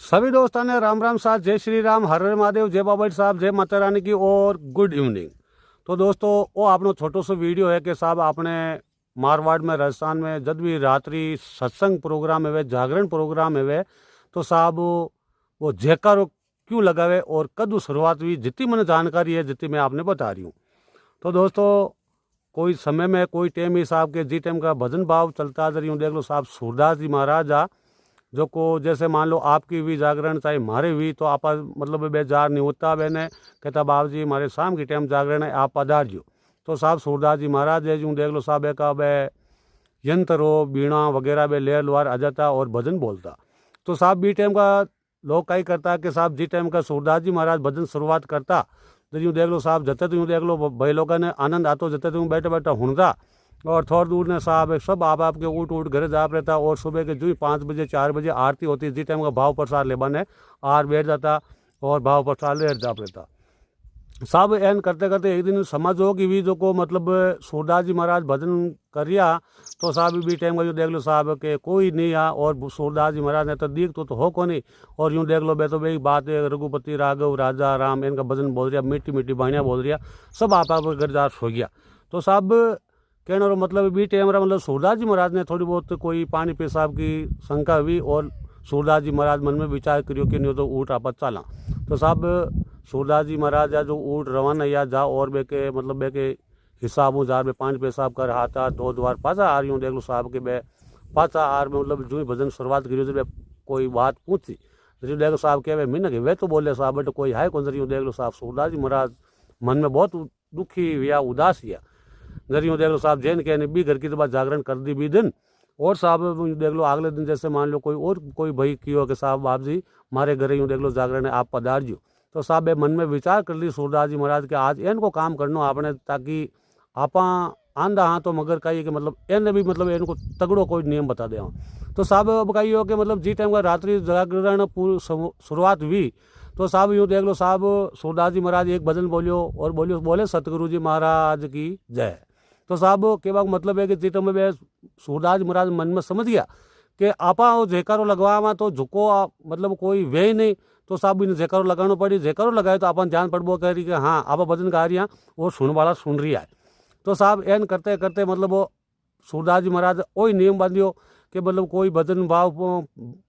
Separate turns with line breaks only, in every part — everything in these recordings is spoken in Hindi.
सभी दोस्तों ने राम राम साहब, जय श्री राम, हर हर महादेव, जय बाबा साहब, जय माता रानी की और गुड इवनिंग। तो दोस्तों वो आपनो छोटो सो वीडियो है कि साहब आपने मारवाड़ में राजस्थान में जब भी रात्रि सत्संग प्रोग्राम है, जागरण प्रोग्राम है, तो साहब वो जयकारो क्यों लगावे और कद शुरुआत हुई, जितनी मैंने जानकारी है जितनी मैं आपने बता रही हूँ। तो दोस्तों कोई समय में कोई टाइम ही साहब के जी टाइम का भजन भाव चलता रही हूँ। देख लो साहब सूरदास जी महाराज आ जो को जैसे मान लो आपकी भी जागरण चाहे हमारे भी, तो आप मतलब बेजार नहीं होता मैंने कहता बाबू जी हमारे शाम की टाइम जागरण है, आप पधार जो। तो साहब सूरदास जी महाराज है जो देख लो साहब एक यंत्र हो बीणा वगैरह बे लेर लुहार आ जाता और भजन बोलता। तो साहब बी टाइम का लोग कई करता कि साहब जी टाइम का सूरदास जी महाराज भजन शुरुआत करता, तो यूँ देख लो साहब जते तो यूँ देख लो भाई लोगों ने आनंद आतो, जते तो बैठे बैठे हुणता और थोड़ी दूर ने साहब सब आप के उठ घर जा रहता। और सुबह के जो ही 5 बजे 4 बजे आरती होती, जी टाइम का भाव प्रसाद ले बने आर बैठ जाता और भाव प्रसाद ले जा रहता। सब एन करते करते एक दिन समझ हो कि भी जो को मतलब सूरदास जी महाराज भजन करिया, तो साहब भी टाइम का जो देख लो साहब के कोई नहीं आ और सूरदास जी महाराज ने तो दीख तो हो को नहीं। और यूँ देख लो बे तो भाई बात है रघुपति राघव राजा राम इनका भजन बोल रहा, मीठी मीठी बाणियाँ बोल रहा, सब आप घर जा हो गया। तो साहब कहने रो मतलब बी टाइम मतलब सूरदास जी महाराज ने थोड़ी बहुत कोई पानी पेशाब की शंका हुई और सूरदास जी महाराज मन में विचार करियो कि नहीं तो ऊँट आपत चाला। तो साहब सूरदास जी महाराज या जो ऊँट रवाना या जा और बे के मतलब बे के हिसाब हो जार में 5 पेशाब कर हाथा 2 द्वार पाचा आ रही हूँ। देख लो साहब के बे पाचा आर में मतलब जो ही भजन शुरुआत करियो जब कोई बात पूछी तो देख लो साहब के मीन के वे तो बोले साहब बट कोई है कौन सी। देख लो साहब सूरदास जी महाराज मन में बहुत दुखी या उदास या गरीब देख लो साहब जैन के भी घर की तो बात जागरण कर दी भी दिन। और साहब देख लो अगले दिन जैसे मान लो कोई और कोई भाई कियो कि साहब बाप जी मारे घर यूँ देख लो जागरण है आप पधार जो। तो साहब मन में विचार कर ली सूरदास जी महाराज के आज इनको काम करना आपने, ताकि आप आंधा हाँ तो मगर कहिए कि मतलब इन्हें भी मतलब इनको तगड़ो कोई नियम बता दे। तो साहब अब कही हो कि मतलब जी टाइम का रात्रि जागरण पूरी शुरुआत हुई। तो साहब यूँ देख लो साहब सूरदास जी महाराज एक भजन बोलियो और बोले सतगुरु जी महाराज की जय। तो साहब के बाद मतलब है कि जी टाइम में सूरदास जी महाराज मन में समझ गया कि आपा जयकारो लगवा तो झुको मतलब कोई वे ही नहीं। तो साहब इन जयकारो लगाना पड़ी, जयकारो लगाए तो अपन ध्यान पड़बो कह रही कि हाँ आप भजन गा रही हैं और सुन वाला सुन रही है। तो साहब एन करते करते मतलब वो सूरदास जी महाराज वही नियम बांधियो कि मतलब कोई भजन भाव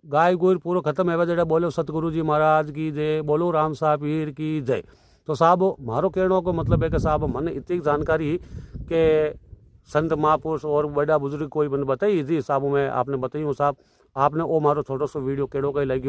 गाय गोर पूरा खत्म है जरा बोलो सतगुरु जी महाराज की जय, बोलो राम साहब पीर की जय। तो साहब मारो कहने को मतलब है कि साहब मैंने इतनी जानकारी कि संत महापुरुष और बड़ा बुजुर्ग कोई मैंने बताई इसी हिसाब में आपने बताई हूँ। साहब आपने वो मारो छोटो सो वीडियो केड़ो कहीं लगियो